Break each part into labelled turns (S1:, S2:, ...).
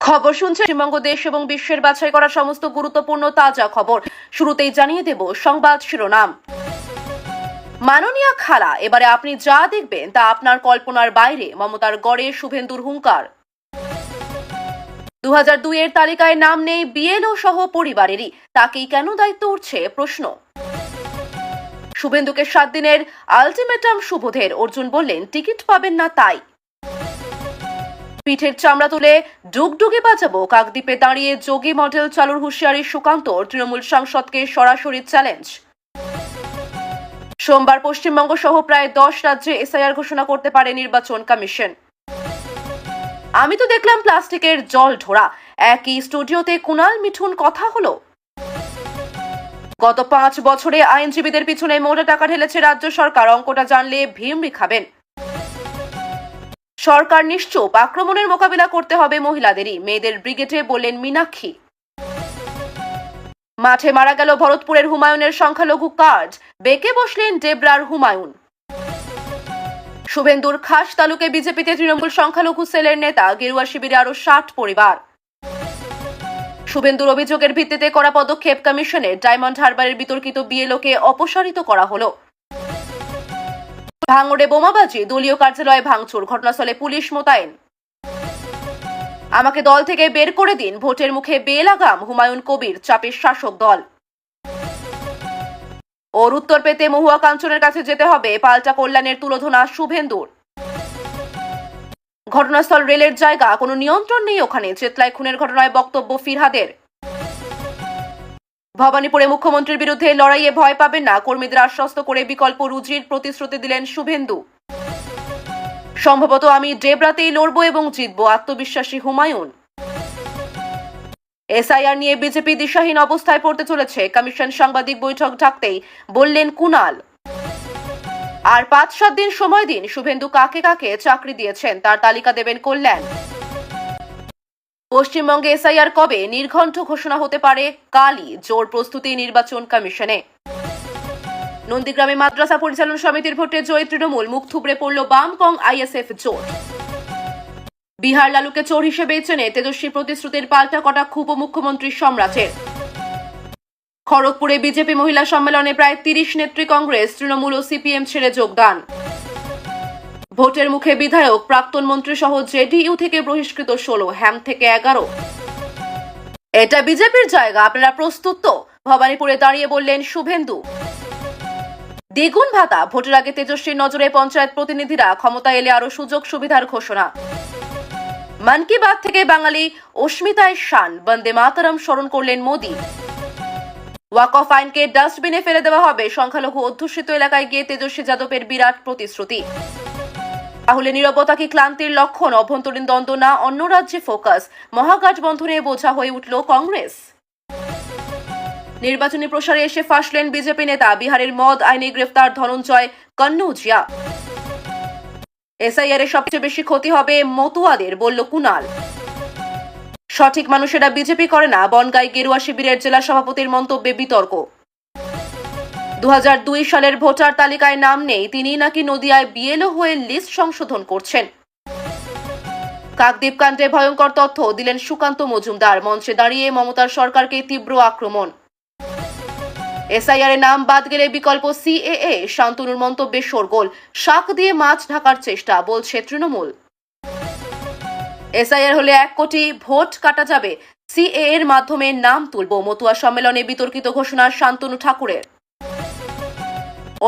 S1: খবর শুনছে পশ্চিমবঙ্গ দেশ এবং বিশ্বের বাছাই করা সমস্ত গুরুত্বপূর্ণ তাজা খবর। শুরুতেই জানিয়ে দেব সংবাদ শিরোনাম। মাননীয়া খালা, এবারে আপনি যা দেখবেন তা আপনার কল্পনার বাইরে, মমতার গড়ে শুভেন্দুর হুঙ্কার। 2002 এর তালিকায় নাম নেই বিএলও সহ পরিবারেরই, তাকেই কেন দায়িত্ব উঠছে প্রশ্ন। শুভেন্দুকে 7 দিনের আলটিমেটাম সুবোধের, অর্জুন বললেন টিকিট পাবেন না তাই। পিঠের চামড়া তুলে ডুগডুগি বাজাবো, কাকদ্বীপে দাঁড়িয়ে যোগী মডেল চালুর হুঁশিয়ারি সুকান্ত, তৃণমূল সাংসদকে সরাসরি চ্যালেঞ্জ। সোমবার পশ্চিমবঙ্গ সহ প্রায় 10 রাজ্যে এসআইআর ঘোষণা করতে পারে নির্বাচন কমিশন। আমি তো দেখলাম প্লাস্টিকের জল ঢোড়া, একই স্টুডিওতে কুণাল মিঠুন কথা হলো। গত 5 বছরে আইনজীবীদের পিছনে মোটা টাকা ঢেলেছে রাজ্য সরকার, অঙ্কটা জানলে ভিমড়ি খাবেন। সরকার নিশ্চুপ, আক্রমণের মোকাবিলা করতে হবে মহিলাদেরই, মেয়েদের ব্রিগেডে বললেন মীনাক্ষী। মাঠে মারা গেল ভরতপুরের হুমায়ুনের সংখ্যালঘু কার্ড, বেঁকে বসলেন ডেবরার হুমায়ুন। শুভেন্দুর খাস তালুকে বিজেপিতে তৃণমূল সংখ্যালঘু সেলের নেতা, গেরুয়া শিবিরে আরো 60 পরিবার। শুভেন্দুর অভিযোগের ভিত্তিতে করা পদক্ষেপ কমিশনের, ডায়মন্ড হারবারের বিতর্কিত বিএলওকে অপসারিত করা হলো। ভাঙড়ে বোমাবাজি, দলীয় কার্যালয়ে ভাঙচুর, ঘটনাস্থলে পুলিশ মোতায়েন। আমাকে দল থেকে বের করে দিন, ভোটের মুখে বেলাগাম হুমায়ুন কবির, চাপের শাসক দল। ওর উত্তর পেতে মহুয়া কাঞ্চনের কাছে যেতে হবে, পাল্টা কল্যাণের তুলোধনা শুভেন্দুর। ঘটনাস্থল রেলের জায়গা, কোনো নিয়ন্ত্রণ নেই ওখানে, চেতলায় খুনের ঘটনায় বক্তব্য ফিরহাদের। ভবানীপুরে মুখ্যমন্ত্রীর বিরুদ্ধে লড়াইয়ে ভয় পাবেন না, কর্মীদের আশ্বস্ত করে বিকল্প রুজির প্রতিশ্রুতি দিলেন শুভেন্দু। সম্ভবত আমি ডেবরাতেই লড়বো এবং জিতবো, আত্মবিশ্বাসী হুমায়ুন। এসআইআর নিয়ে বিজেপি দিশাহীন অবস্থায় পড়তে চলেছে, কমিশন সাংবাদিক বৈঠক ডাকতেই বললেন কুণাল। আর 5-7 দিন সময় দিন, শুভেন্দু কাকে কাকে চাকরি দিয়েছেন তার তালিকা দেবেন কল্যাণ। পশ্চিমবঙ্গে এসআইআর কবে, নির্ঘণ্ট ঘোষণা হতে পারে কালই, জোর প্রস্তুতি নির্বাচন কমিশনে। নন্দীগ্রামে মাদ্রাসা পরিচালন সমিতির ভোটে জয়ী তৃণমূল, মুখ থুবড়ে পড়ল বাম কং আইএসএফ জোট। বিহার লালুকে চোর হিসেবে চেনে, তেজস্বী প্রতিশ্রুতির পাল্টা কটাক্ষ উপমুখ্যমন্ত্রী সম্রাটের। খড়গপুরে বিজেপি মহিলা সম্মেলনে প্রায় 30 নেত্রী কংগ্রেস, তৃণমূল ও সিপিএম ছেড়ে যোগদান। ভোটের মুখে বিধায়ক, প্রাক্তন মন্ত্রী সহ জেডিইউ থেকে বহিষ্কৃত 16, হ্যাম থেকে 11। এটা বিজেপির জায়গা, আপনারা প্রস্তুত তো, ভবানীপুরে দাঁড়িয়ে বললেন শুভেন্দু। দ্বিগুণ ভাতা, ভোটের আগে তেজস্বীর নজরে পঞ্চায়েত প্রতিনিধিরা, ক্ষমতা এলে আরো সুযোগ সুবিধার ঘোষণা। মন কি বাত থেকে বাঙালি অস্মিতায় শান, বন্দে মাতরম স্মরণ করলেন মোদী। ওয়াকফ আইনকে ডাস্টবিনে ফেলে দেওয়া হবে, সংখ্যালঘু অধ্যুষিত এলাকায় গিয়ে তেজস্বী যাদবের বিরাট প্রতিশ্রুতি। তাহলে নীরবতা কি ক্লান্তির লক্ষণ, অভ্যন্তরীণ দ্বন্দ্ব না অন্য রাজ্যে ফোকাস, মহাগঠবন্ধনে বোঝা হয়ে উঠল কংগ্রেস। নির্বাচনী প্রসারে এসে ফাঁসলেন বিজেপি নেতা, বিহারের মদ আইনে গ্রেফতার ধনঞ্জয় কন্নৌজিয়া। এসআইআর এর সবচেয়ে বেশি ক্ষতি হবে মতুয়াদের, বলল কুণাল। সঠিক মানুষেরা বিজেপি করে না, বনগাঁয় গেরুয়া শিবিরের জেলা সভাপতির মন্তব্যে বিতর্ক। 2002 সালের ভোটার তালিকায় নাম নেই, তিনি নাকি নদিয়ায় বিএলও হয়ে লিস্ট সংশোধন করছেন। কাকদ্বীপ কাণ্ডে ভয়ঙ্কর তথ্য দিলেন সুকান্ত মজুমদার, মঞ্চে দাঁড়িয়ে মমতার সরকারকে তীব্র আক্রমণ। এসআইআর এর নাম বাদ গেলে বিকল্প সিএএ, শান্তনুর মন্তব্যে শোরগোল, শাক দিয়ে মাছ ঢাকার চেষ্টা, বলছে তৃণমূল। এসআইআর হলে 1 কোটি ভোট কাটা যাবে, সিএএ এর মাধ্যমে নাম তুলব, মতুয়া সম্মেলনে বিতর্কিত ঘোষণা শান্তনু ঠাকুরের।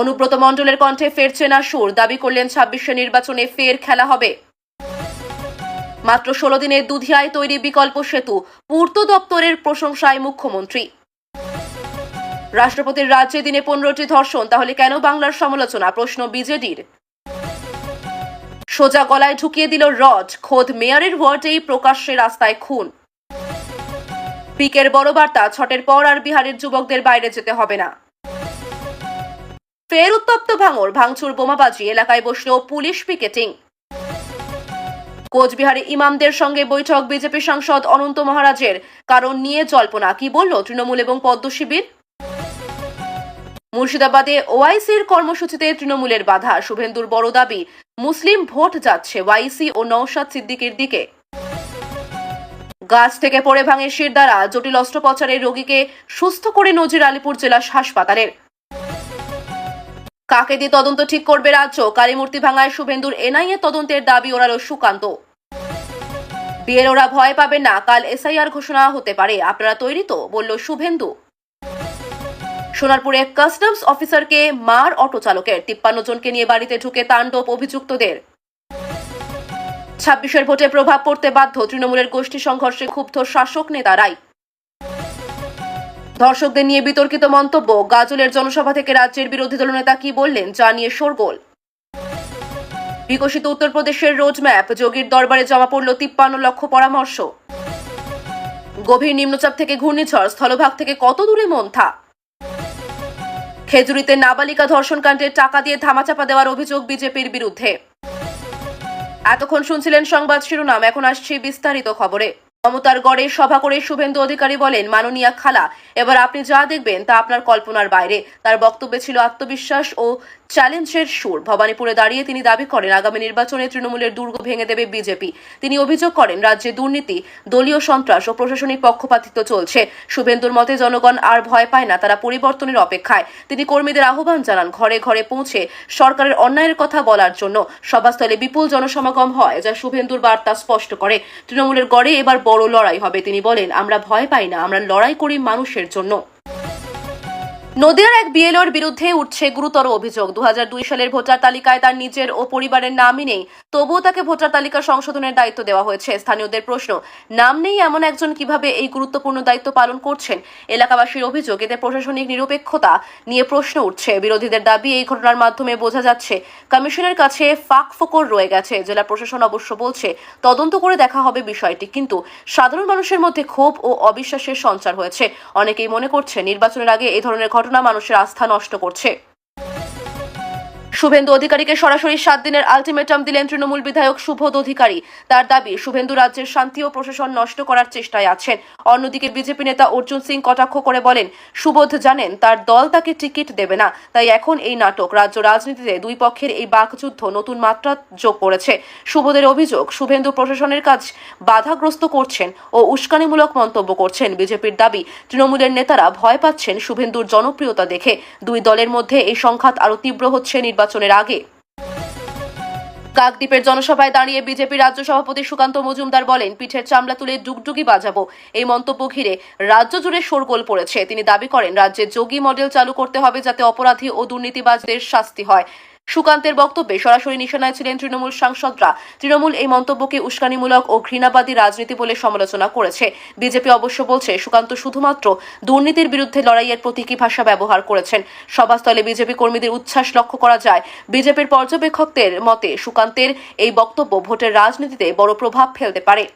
S1: অনুব্রত মণ্ডলের কণ্ঠে ফেরছে না সুর, দাবি করলেন 26 নির্বাচনে ফের খেলা হবে। মাত্র 16 দিনে দুধিয়ায় তৈরি বিকল্প সেতু, পূর্ত দপ্তরের প্রশংসায় মুখ্যমন্ত্রী। রাষ্ট্রপতির রাজ্যে দিনে 15টি ধর্ষণ, তাহলে কেন বাংলার সমালোচনা, প্রশ্ন বিজেডির। সোজা গলায় ঢুকিয়ে দিল রড, খোদ মেয়রের ওয়ার্ডেই প্রকাশ্যে রাস্তায় খুন। পিকের বড় বার্তা, ছটের পর আর বিহারের যুবকদের বাইরে যেতে হবে না। ফের উত্তপ্ত ভাঙড়, ভাঙচুর বোমাবাজি, এলাকায় বসল পুলিশ পিকেটিং। কোচবিহারে ইমামদের সঙ্গে বৈঠক বিজেপি সাংসদ অনন্ত মহারাজের, কারণ নিয়ে জল্পনা, কি বলল তৃণমূল এবং পদ্ম শিবির। মুর্শিদাবাদে ওআইসির কর্মসূচিতে তৃণমূলের বাধা, শুভেন্দুর বড় দাবি মুসলিম ভোট যাচ্ছে ওয়াইসি ও নওশাদ সিদ্দিকের দিকে। গাছ থেকে পড়ে ভাঙে শিরদাঁড়া, জটিল অস্ত্রোপচারের রোগীকে সুস্থ করে নজির আলিপুর জেলা হাসপাতালের। কাকে দিয়ে তদন্ত ঠিক করবে রাজ্য? কালীমূর্তি ভাঙায় শুভেন্দুর এনআইএ তদন্তের দাবি ওড়ালো সুকান্ত। বিএলওরা ভয় পাবেন না, কাল এসআইআর ঘোষণা হতে পারে, আপনারা তৈরি তো, বলল শুভেন্দু। সোনারপুরে কাস্টমস অফিসারকে মার অটো চালকের, 53 জনকে নিয়ে বাড়িতে ঢুকে তাণ্ডব অভিযুক্তদের। 26-এর ভোটে প্রভাব পড়তে বাধ্য, তৃণমূলের গোষ্ঠী সংঘর্ষে ক্ষুব্ধ শাসক নেতারাই। ধর্ষকদের নিয়ে বিতর্কিত মন্তব্য, গাজলের জনসভা থেকে রাজ্যের বিরোধী দলনেতা কি বললেন, যা নিয়ে শোরগোল। বিকশিত উত্তরপ্রদেশের রোডম্যাপ, যোগীর দরবারে জমা পড়ল 53 লক্ষ পরামর্শ। গভীর নিম্নচাপ থেকে ঘূর্ণিঝড়, স্থলভাগ থেকে কত দূরে মন্থা। খেজুরিতে নাবালিকা ধর্ষণকাণ্ডে টাকা দিয়ে ধামাচাপা দেওয়ার অভিযোগ বিজেপির বিরুদ্ধে। এতক্ষণ শুনছিলেন সংবাদ শিরোনাম, এখন আসছে বিস্তারিত খবরে। মমতার গড়ে সভা করে শুভেন্দু অধিকারী বলেন, মাননীয়া খালা, এবার আপনি যা দেখবেন তা আপনার কল্পনার বাইরে। তার বক্তব্যে ছিল আত্মবিশ্বাস ও চ্যালেঞ্জের সুর। ভবানীপুরে দাঁড়িয়ে তিনি দাবি করেন, আগামী নির্বাচনে তৃণমূলের দুর্গ ভেঙে দেবে বিজেপি। তিনি অভিযোগ করেন, রাজ্যে দুর্নীতি, দলীয় সন্ত্রাস ও প্রশাসনিক পক্ষপাতিত্ব চলছে। শুভেন্দুর মতে জনগণ আর ভয় পায় না, তারা পরিবর্তনের অপেক্ষায়। তিনি কর্মীদের আহ্বান জানান ঘরে ঘরে পৌঁছে সরকারের অন্যায়ের কথা বলার জন্য। সভাস্থলে বিপুল জনসমাগম হয়, যা শুভেন্দুর বার্তা স্পষ্ট করে। তৃণমূলের গড়ে এবার বড় লড়াই হবে। তিনি বলেন, আমরা ভয় পাই না, আমরা লড়াই করি মানুষের জন্য। নদিয়ার এক বিএলওর বিরুদ্ধে উঠছে গুরুতর অভিযোগ। 2002 সালের ভোটার তালিকায় তার নিজের ও পরিবারের নামই নেই, তবুও তাকে ভোটার তালিকা সংশোধনের দায়িত্ব দেওয়া হয়েছে। স্থানীয়দের প্রশ্ন, নাম নেই এমন একজন কিভাবে এই গুরুত্বপূর্ণ দায়িত্ব পালন করছেন? এলাকাবাসীর অভিযোগ, এতে প্রশাসনিক নিরপেক্ষতা নিয়ে প্রশ্ন উঠছে। বিরোধীদের দাবি, এই ঘটনার মাধ্যমে বোঝা যাচ্ছে কমিশনের কাছে ফাঁকফোকর রয়ে গেছে। জেলা প্রশাসন অবশ্য বলছে তদন্ত করে দেখা হবে বিষয়টি, কিন্তু সাধারণ মানুষের মধ্যে ক্ষোভ ও অবিশ্বাসের সঞ্চার হয়েছে। অনেকেই মনে করছে নির্বাচনের আগে এই ধরনের ঘটনা মানুষের আস্থা নষ্ট করছে। শুভেন্দু অধিকারীকে সরাসরি 7 দিনের আলটিমেটাম দিলেন তৃণমূল বিধায়ক সুবোধ অধিকারী। তার দাবি, শুভেন্দু রাজ্যের শান্তি ও প্রশাসন নষ্ট করার চেষ্টায় আছেন। অন্যদিকে বিজেপি নেতা অর্জুন সিং কটাক্ষ করে বলেন, সুবোধ জানেন তার দল তাকে টিকিট দেবে না, তাই এখন এই নাটক। রাজ্য রাজনীতিতে দুই পক্ষের এই বাকযুদ্ধ নতুন মাত্রা যোগ করেছে। সুবোধের অভিযোগ, শুভেন্দু প্রশাসনের কাজ বাধাগ্রস্ত করছেন ও উস্কানিমূলক মন্তব্য করছেন। বিজেপির দাবি, তৃণমূলের নেতারা ভয় পাচ্ছেন শুভেন্দুর জনপ্রিয়তা দেখে। দুই দলের মধ্যে এই সংঘাত আরো তীব্র হচ্ছে নির্বাচনের আগে। কাকদ্বীপের জনসভায় দাঁড়িয়ে বিজেপি রাজ্য সভাপতি সুকান্ত মজুমদার বলেন, পিঠের চামড়া তুলে ডুগডুগি বাজাবো। এই মন্তব্য ঘিরে রাজ্য জুড়ে শোরগোল পড়েছে। তিনি দাবি করেন, রাজ্যে যোগী মডেল চালু করতে হবে, যাতে অপরাধী ও দুর্নীতিবাজদের শাস্তি হয়। সুকান্তের বক্তব্যে সরাসরি নিশানায় ছিলেন তৃণমূল সাংসদরা। তৃণমূল এই মন্তব্যকে উস্কানিমূলক ও ঘৃণাবাদী রাজনীতি বলে সমালোচনা করেছে। বিজেপি অবশ্য বলছে, সুকান্ত শুধুমাত্র দুর্নীতির বিরুদ্ধে লড়াইয়ের প্রতীকী ভাষা ব্যবহার করেছেন। সভাস্থলে বিজেপি কর্মীদের উচ্ছ্বাস লক্ষ্য করা যায়। বিজেপির পর্যবেক্ষকদের মতে, সুকান্তের এই বক্তব্য ভোটের রাজনীতিতে বড় প্রভাব ফেলতে পারে।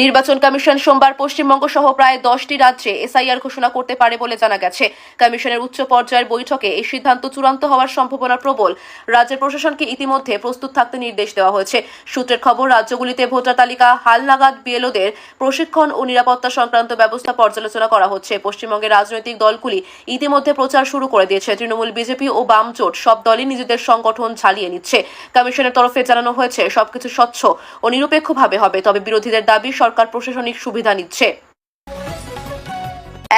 S1: নির্বাচন কমিশন সোমবার পশ্চিমবঙ্গ সহ প্রায় 10টি রাজ্যে এসআইআর ঘোষণা করতে পারে বলে জানা গেছে। কমিশনের উচ্চ পর্যায়ের বৈঠকে এই সিদ্ধান্ত চূড়ান্ত হওয়ার সম্ভাবনা প্রবল। রাজ্যের প্রশাসনকে ইতিমধ্যে প্রস্তুত থাকতে নির্দেশ দেওয়া হয়েছে। সূত্রের খবর, রাজ্যগুলিতে ভোটার তালিকা হালনাগাদ বিএলওদের প্রশিক্ষণ ও নিরাপত্তা সংক্রান্ত ব্যবস্থা পর্যালোচনা করা হচ্ছে। পশ্চিমবঙ্গের রাজনৈতিক দলগুলি ইতিমধ্যে প্রচার শুরু করে দিয়েছে। তৃণমূল, বিজেপি ও বাম জোট সব দলই নিজেদের সংগঠন ঝালিয়ে নিচ্ছে। কমিশনের তরফে জানানো হয়েছে, সবকিছু স্বচ্ছ ও নিরপেক্ষভাবে হবে, তবে বিরোধীদের দাবি সরকার প্রশাসনিক সুবিধা নিচ্ছে।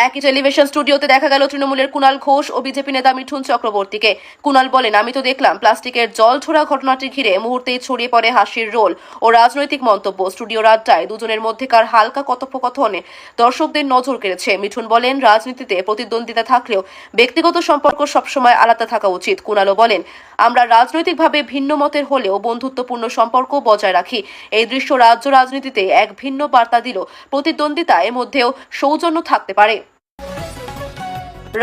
S1: একই টেলিভিশন স্টুডিওতে দেখা গেল তৃণমূলের কুণাল ঘোষ ও বিজেপি নেতা মিঠুন চক্রবর্তীকে। কুণাল বলেন, আমি তো দেখলাম প্লাস্টিকের জল ছোড়া ঘটনাটি ঘিরে মুহূর্তেই ছড়িয়ে পড়ে হাসির রোল ও রাজনৈতিক মন্তব্য। স্টুডিওর আড্ডায় দুজনের মধ্যেকার হালকা কথোপকথনে দর্শকদের নজর কেড়েছে। মিঠুন বলেন, রাজনীতিতে প্রতিদ্বন্দ্বিতা থাকলেও ব্যক্তিগত সম্পর্ক সবসময় আলাদা থাকা উচিত। কুণালও বলেন, আমরা রাজনৈতিকভাবে ভিন্ন মতের হলেও বন্ধুত্বপূর্ণ সম্পর্ক বজায় রাখি। এই দৃশ্য রাজ্য রাজনীতিতে এক ভিন্ন বার্তা দিল। প্রতিদ্বন্দ্বিতার মধ্যেও সৌজন্য থাকতে পারে।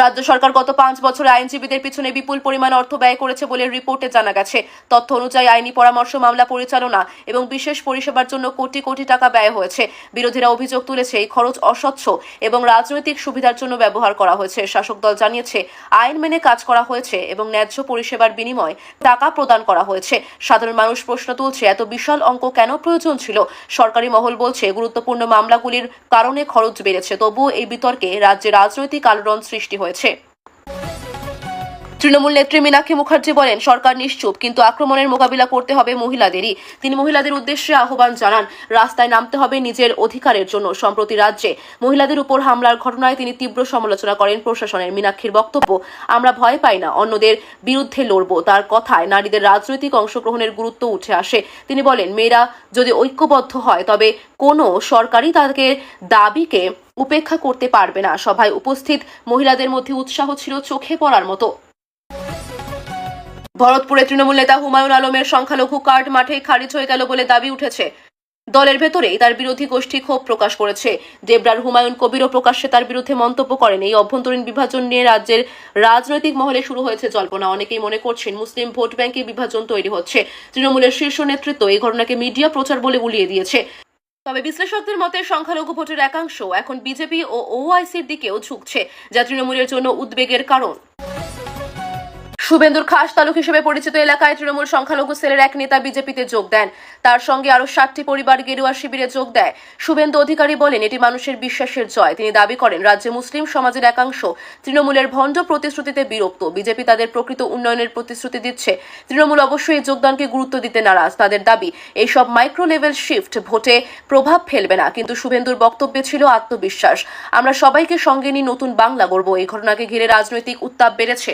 S1: রাজ্য সরকার গত 5 বছরে আইনজীবীদের পিছনে বিপুল পরিমাণ অর্থ ব্যয় করেছে বলে রিপোর্টে জানা গেছে। তথ্য অনুযায়ী আইনি পরামর্শ, মামলা পরিচালনা এবং বিশেষ পরিষেবার জন্য কোটি কোটি টাকা ব্যয় হয়েছে। বিরোধীরা অভিযোগ তুলেছে, এই খরচ অস্বচ্ছ এবং রাজনৈতিক সুবিধার জন্য ব্যবহার করা হয়েছে। শাসক দল জানিয়েছে, আইন মেনে কাজ করা হয়েছে এবং ন্যায্য পরিষেবার বিনিময়ে টাকা প্রদান করা হয়েছে। সাধারণ মানুষ প্রশ্ন তুলছে, এত বিশাল অঙ্ক কেন প্রয়োজন ছিল? সরকারি মহল বলছে, গুরুত্বপূর্ণ মামলাগুলির কারণে খরচ বেড়েছে। তবুও এই বিতর্কে রাজ্যে রাজনৈতিক আলোড়ন সৃষ্টি হয়েছে। তৃণমূল নেত্রী মীনাক্ষী মুখার্জি বলেন, সরকার নিশ্চুপ, কিন্তু আক্রমণের মোকাবিলা করতে হবে মহিলাদেরই। তিনি মহিলাদের উদ্দেশ্যে আহ্বান জানান, রাস্তায় নামতে হবে নিজের অধিকারের জন্য। সম্প্রতি রাজ্যে মহিলাদের উপর হামলার ঘটনায় তিনি তীব্র সমালোচনা করেন প্রশাসনের। মীনাক্ষীর বক্তব্য, আমরা ভয় পাই না, অন্যদের বিরুদ্ধে লড়ব। তার কথায় নারীদের রাজনৈতিক অংশগ্রহণের গুরুত্ব উঠে আসে। তিনি বলেন, মেয়েরা যদি ঐক্যবদ্ধ হয় তবে কোনো সরকারই তাদের দাবিকে উপেক্ষা করতে পারবে না। সভায় উপস্থিত মহিলাদের মধ্যে উৎসাহ ছিল চোখে পড়ার মতো। ভরতপুরে তৃণমূল নেতা হুমায়ুন আলমের সংখ্যালঘু কার্ড মাঠেই খারিজ হয়ে গেল বলে দাবি উঠেছে। দলের ভেতরেই তার বিরোধী গোষ্ঠী ক্ষোভ প্রকাশ করেছে। দেবরার হুমায়ুন কবিরও প্রকাশ্যে তার বিরুদ্ধে মন্তব্য করেন। এই অভ্যন্তরীণ বিভাজন নিয়ে রাজ্যের রাজনৈতিক মহলে শুরু হয়েছে জল্পনা। অনেকেই মনে করছেন মুসলিম ভোট ব্যাংকে বিভাজন তৈরি হচ্ছে। তৃণমূলের শীর্ষ নেতৃত্ব এই ঘটনাকে মিডিয়া প্রচার বলে উড়িয়ে দিয়েছে। তবে বিশ্লেষকদের মতে সংখ্যালঘু ভোটের একাংশ এখন বিজেপি ও ওআইসির দিকেও ঝুঁকছে, যা তৃণমূলের জন্য উদ্বেগের কারণ। শুভেন্দুর খাস তালুক হিসেবে পরিচিত এলাকায় তৃণমূল সংখ্যালঘু সেলের এক নেতা বিজেপিতে যোগ দেন। তার সঙ্গে আরো 60টি পরিবার গেরুয়া শিবিরে যোগ দেয়। শুভেন্দু অধিকারী বলেন, এটি মানুষের বিশ্বাসের জয়। তিনি দাবি করেন, রাজ্যে মুসলিম সমাজের একাংশ তৃণমূলের ভণ্ড প্রতিশ্রুতিতে বিরক্ত। বিজেপি তাদের প্রকৃত উন্নয়নের প্রতিশ্রুতি দিচ্ছে। তৃণমূল অবশ্যই এই যোগদানকে গুরুত্ব দিতে নারাজ। তাদের দাবি, এইসব মাইক্রো লেভেল শিফট ভোটে প্রভাব ফেলবে না। কিন্তু শুভেন্দুর বক্তব্যে ছিল আত্মবিশ্বাস। আমরা সবাইকে সঙ্গে নিয়ে নতুন বাংলা গড়ব। এই ঘটনাকে ঘিরে রাজনৈতিক উত্তাপ বেড়েছে।